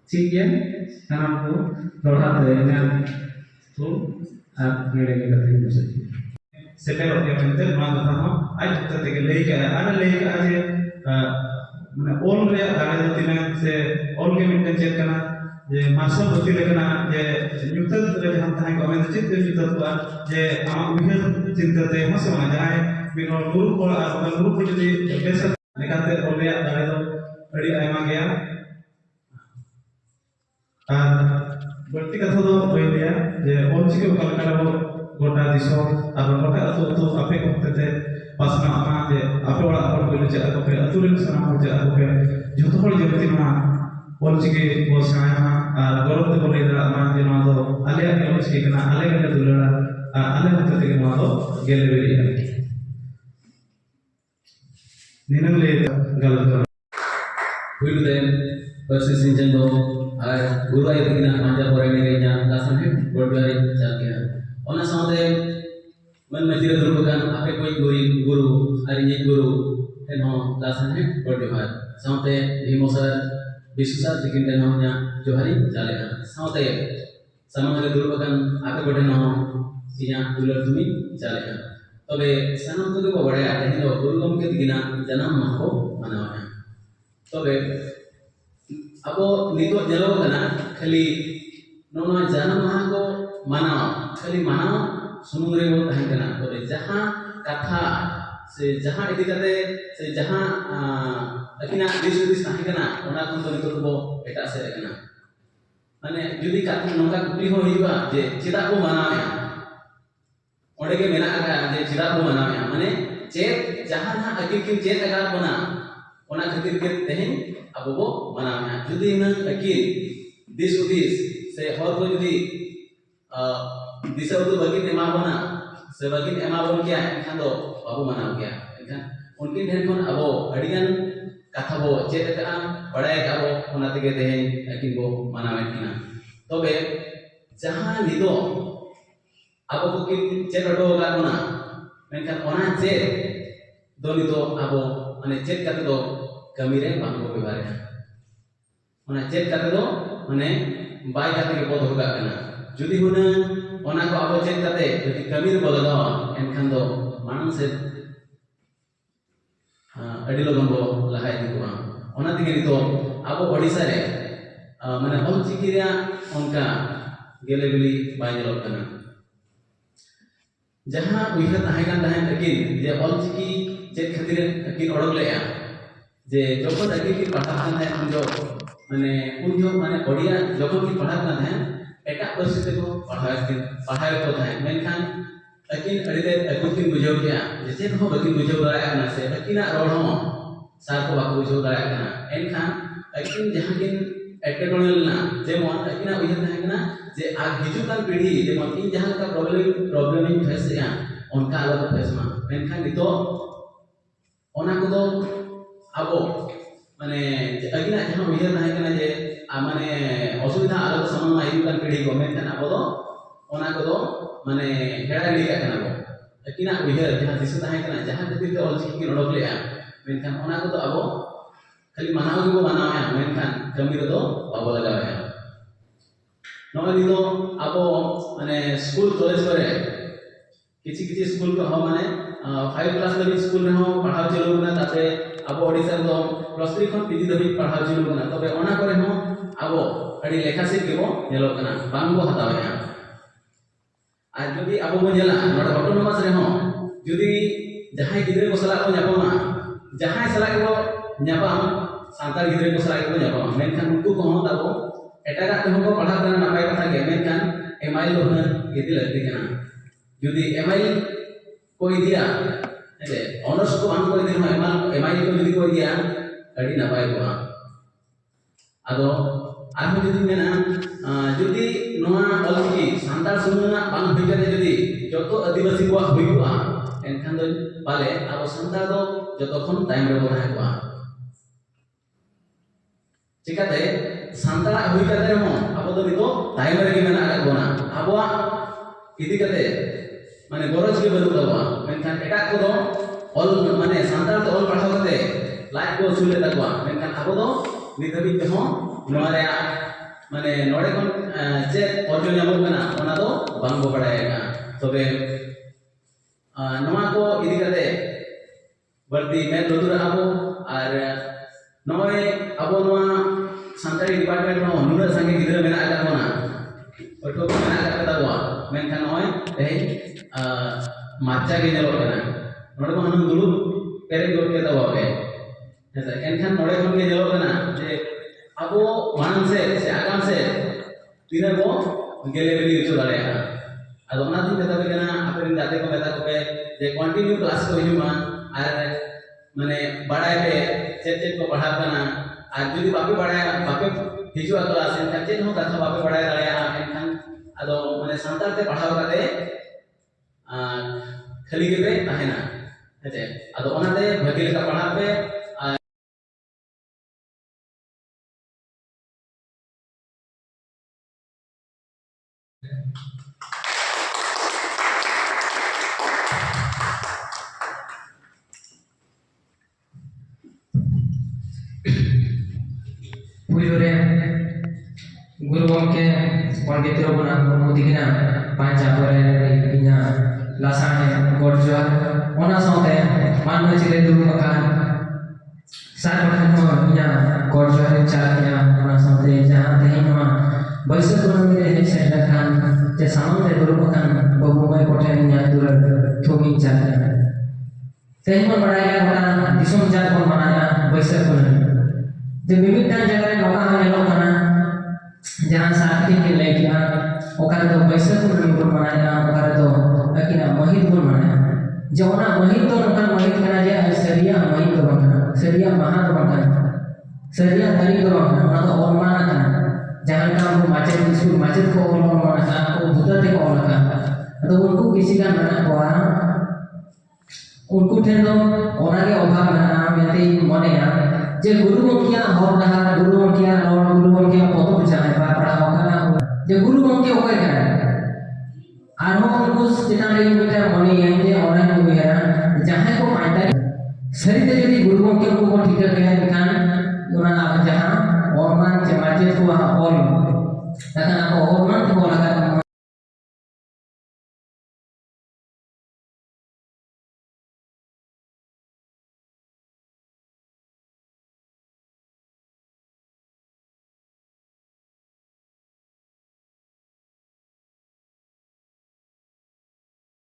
ठीक है सामान को दोहरा देना तो आप मेरे के कथन हो सकते सेटल हो गया मेंटे मा कथा हो आज तक के ले के आज माने ऑल रे दागे दो तिना से ऑल के मेंटे चेक करना जे मास्टर बत्ती लेकना जे न्यूटन रे हम ताई कमेंट चित न्यूटन को जे आमा उहे चिंता ते हसे माने जाय बिनो गुरु को गुरु को जदी बेस लेकाते ऑल रे दागे दो अड़ी आयमा गया बढ़ती कथा दो बइलिया जे ऑलचिके कलकला बो गोटा दिसो और गोटा तो आपे होते पासना आमा जे आपे वाला और बइले चला को पे अतुरिन सना हो चला को पे जतो हर जगति मा ऑलचिके बो साया और गौरव ते बोले दरा मा जे मा दो आले आले ऑलचिके कना आले गले दुलड़ा आले होते के मा दो गेले बेलिया निनम ले गलत हुइलुदेन versus Sinjando R Guru I দিনা পাঞ্জা পরে নিয়ে যা লাসন হে বড়বারে চাল গয়া ওনা সাথে मन मजिर दुर्गन आपे कोई गुरु আর ये गुरु एनो लासन हे बड़बार साथे हिमोसर विश्वसर दिकिन देनो nya जोहारी चाले साथे सामने दुर्गन आपे बड़े नो इया दुलर तुमी चाले तबे सनम तो को बड़े आते हैं गुरु गम के दिना जन्म माह को मनावा तबे अब नितो जलो कना खाली नोना जानम माह को मानाव खाली मानाव सुमुंग रे वो तहन कना तबे जहां कथा से जहां इदी कते से जहां अकिना दिस दिस तहन कना ओना कोन तो नितो को एटा से कना माने जुदी कथा नोका कुटी हो हिबा जे चिदा को मानाव ओडे के मेना का जे चिदा को मानाव माने चेत जहां ना अकिन किन चेत अगा बना ओना खातिर के तहन अब वो मनाना जुदी न अकिन दिस उदिस से हर को जुदी दिशा उदु बगिन एमा बना से बगिन एमा बन क्या एखान दो बाबू मनाव क्या एखान उनकी ढेर कोन अबो अडिगन कथा बो चेत का पढ़ाई का बो ओना तके तेहन अकिन बो मनावे किना तबे जहां निदो अबो को किन चेत अडो गाना मेनखान ओना चेत दो निदो अबो माने चेत का दो कमी रे बांग को बेवारे ओना चेक काते दो माने बाय काते के बोध होगा कना जुदी हुना ओना को आबो चेक काते जुदी कमी रे बोध दो एनखान दो मानन से अडी लोगन बो लहाय दिकुआ ओना तिगे तो आबो ओडिसा रे माने ऑल चिकी रे ओनका गेले बिली बाय जलो कना जहां उइहा ताहे कान ताहे अकिन जे ऑल चिकी चेक खातिर अकिन ओडक लेया जे जखन अकिन की पढ़ा है हम जो माने ओडिया जखन की पढ़ा है एटा परिस्थिति को पढ़ाए को है मेनखान अकिन अडिदे अकुकिन बुझाव गया जैसे हो बकिन बुझाव दाया ना से अकिना रोड हो सार को बाको बुझाव दाया ना एनखान अकिन जहां किन एटेटोनल ना जेमन अकिना उइहा है ना जे आ हिजुकान पीढ़ी जेमन इन जहां का प्रॉब्लम इन फेस या उनका अलग फेस मा मेनखान नितो ओना को दो आबो माने अगिना जहां उइहा ताहे कना जे माने असुविधा अलग समान मा हिजुकान पीढ़ी को मेनखान आबो दो ओना को दो माने हेड़ा लिया कना बो अकिना उइहा जहां दिस ताहे कना जहां खातिर ते ऑलचिकी की नडक लेया मेनखान ओना को दो आबो खाली मानाव के मानाव है मेनखान कमी रे दो बाबो लगाव है नोनी दो आबो माने स्कूल कॉलेज करे किछि स्कूल को हो माने 5 क्लास लेवल स्कूल रे हो पढ़ाव चलो ना ताते अब ओडिसा दो +3 खन पीजी दबी पढ़ाव चलो ना तबे ओना करे हो अब अडी लेखा से केबो नेलो कना बांगो हतावे आ आज जदी अब बो नेला नोड ऑटोनोमस रे हो जदी जहां गिदरे को सला को न्यापमा जहां सला को न्यापम सांताल गिदरे को सला को न्यापम मेनखान उनको को हो ताबो एटागा ते हो पढ़ा करना नापाय कथा के मेनखान एमाइल हो ना इति लगती कना जदी एमाइल कोई दिया है ऑनर्स को हम कोई दिन एमआई को जदी कोई दिया अड़ी नापाय को आदो आरो जदी मेना जदी नोआ ऑलचिकी सांताल सुमुना बांग होइकाते जदी जतो आदिवासी को होइबा एनखान दो पाले आबो सांताल दो जतो खन टाइम रे बोना को चिकाते सांताल होइकाते रे हो आबो दो नितो टाइम रे मेना आका बोना आबो इदी कते माने गरज के बनु दवा मेनखान एटा को दो ऑल माने सांताल तो ऑल पढ़ाव कते लाइफ को सुले तकवा मेनखान आबो दो ᱱᱤᱛ ᱦᱟᱹᱵᱤᱡ ᱛᱮᱦᱚᱸ ᱱᱚᱣᱟ ᱨᱮᱭᱟᱜ ᱢᱟᱱᱮ ᱱᱚᱰᱮ ᱠᱷᱚᱱ ᱪᱮᱫ ᱚᱨᱡᱚ ᱧᱟᱢᱚᱜ ᱠᱟᱱᱟ ᱚᱱᱟ ᱫᱚ ᱵᱟᱝ ᱵᱚ ᱵᱟᱲᱟᱭ ᱠᱟᱱᱟ ᱛᱚᱵᱮ ᱱᱚᱣᱟ ᱠᱚ ᱤᱫᱤ ᱠᱟᱛᱮ ᱵᱟᱹᱲᱛᱤ ᱢᱮᱫ ᱞᱩᱛᱩᱨᱟᱜ ᱟᱵᱚ ᱟᱨ ᱱᱚᱜᱼᱚᱭ ᱟᱵᱚ ᱱᱚᱣᱟ ᱥᱟᱱᱛᱟᱲᱤ ᱰᱤᱯᱟᱨᱴᱢᱮন্ট ᱦᱚᱸ ᱱᱩᱱᱟᱹᱜ ᱥᱟᱸᱜᱮ ᱜᱤᱫᱽᱨᱟᱹ ᱢᱮᱱᱟᱜ ᱟᱠᱟᱫ ᱵᱚᱱᱟ ᱯᱟᱹᱴᱷᱩᱣᱟᱹ ᱠᱚ ᱢᱮᱱᱟᱜ ᱟᱠᱟᱫ ᱛᱟᱵᱚᱱᱟ ᱢᱮᱱᱠᱷᱟᱱ ᱱᱚᱜᱼᱚᱭ ᱛᱮᱦᱮᱧ ᱢᱟᱨᱪᱟ ᱜᱮ ᱧᱮᱞᱚᱜ ᱠᱟᱱᱟ ᱱᱚᱰᱮ ᱢᱟ ᱦᱩᱱᱟᱹᱝ ᱫᱩᱲᱩᱵ ᱯᱮᱨᱮᱡ ᱜᱚᱫ ᱠᱮᱫ ᱛᱟᱵᱚᱱ ᱦᱮᱸᱥᱮ ᱮᱱᱠᱷᱟन ᱱᱚᱰᱮ ᱠᱷᱚᱱ ᱜᱮ ᱧᱮᱞᱚᱜ ᱠᱟᱱᱟ ᱡᱮ ᱟᱵᱚ ᱢᱟᱲᱟᱝ ᱥᱮᱫ ᱥᱮ ᱟᱜᱟᱢ ᱥᱮᱫ ᱛᱤᱱᱟᱹᱜ ᱵᱚ ᱜᱮᱞᱮ ᱵᱤᱞᱤ ᱦᱚᱪᱚ ᱫᱟᱲᱮᱭᱟᱜᱼᱟ ᱟᱫᱚ ᱚᱱᱟᱛᱤᱧ ᱢᱮᱛᱟ ᱯᱮ ᱠᱟᱱᱟ ᱟᱯᱮᱨᱮᱱ ᱜᱟᱛᱮ ᱠᱚ ᱢᱮᱛᱟ ᱠᱚᱯᱮ ᱡᱮ ᱠᱚᱱᱴᱤᱱᱤউ ᱠᱞᱟᱥ ᱠᱚ ᱦᱤᱡᱩᱜᱼᱟ ᱟᱨ माने बाड़ाय पे चेक चेक को पढ़ा करना आज जुदी बापे बाड़ाय बापे हिजुआ क्लास एनखान चेक हो कथा बापे बाड़ाय दाड़ाया एनखान आदो माने सांताल ते पढ़ाव काते खाली के पे ताहेना हेते आदो ओनाते भागी लेका पढ़ा पे पुयोरे गुरु गमके पंडित रघुनाथ मुर्मू दिखना पांचा परे इना लासाने गोरजवा ओना साथे मानव चिले दुरुका सार बखन इना गोरजवा रे चालना ओना साथे जहां तेहिमा बैसक कुनमी रे सेंटर खान जे सामने दुरुबखान बबुमय कोठे इना दुर थोमी चालना तेहिमा बड़ाया गोटा दिसुम जात को मनाया बैसक कुनमी जब मिमिटान जगह रे नौका में लोग ना जहां साथी के ले गया ओकर तो बैसक को मनाया ओकर तो अकिना महित को मनाया जौना महित तो ओकर महित कना जे सरिया महित को बना सरिया महा को बना सरिया तरी को बना ओना तो और माना कना जहां का वो माचे स्कूल माचे को और माना को भूतते को लगा तो उनको किसी का मना को उनको ठेन दो ओना के अभाव ना मेते मने जे गुरु गमकिया हर डहार गुरु गमकिया रोड गुरु गमकिया पतो जाने पढ़ा होगा जे गुरु गमकिया ओके करे आरो उनको चिता रे मिटा मने जे ऑनलाइन हो गया जहां को पाइता सरिते यदि गुरु गमकिया को ठीक है कान ओना जहां ऑनलाइन जमाजे को ऑल तखन आप ऑनलाइन को लगा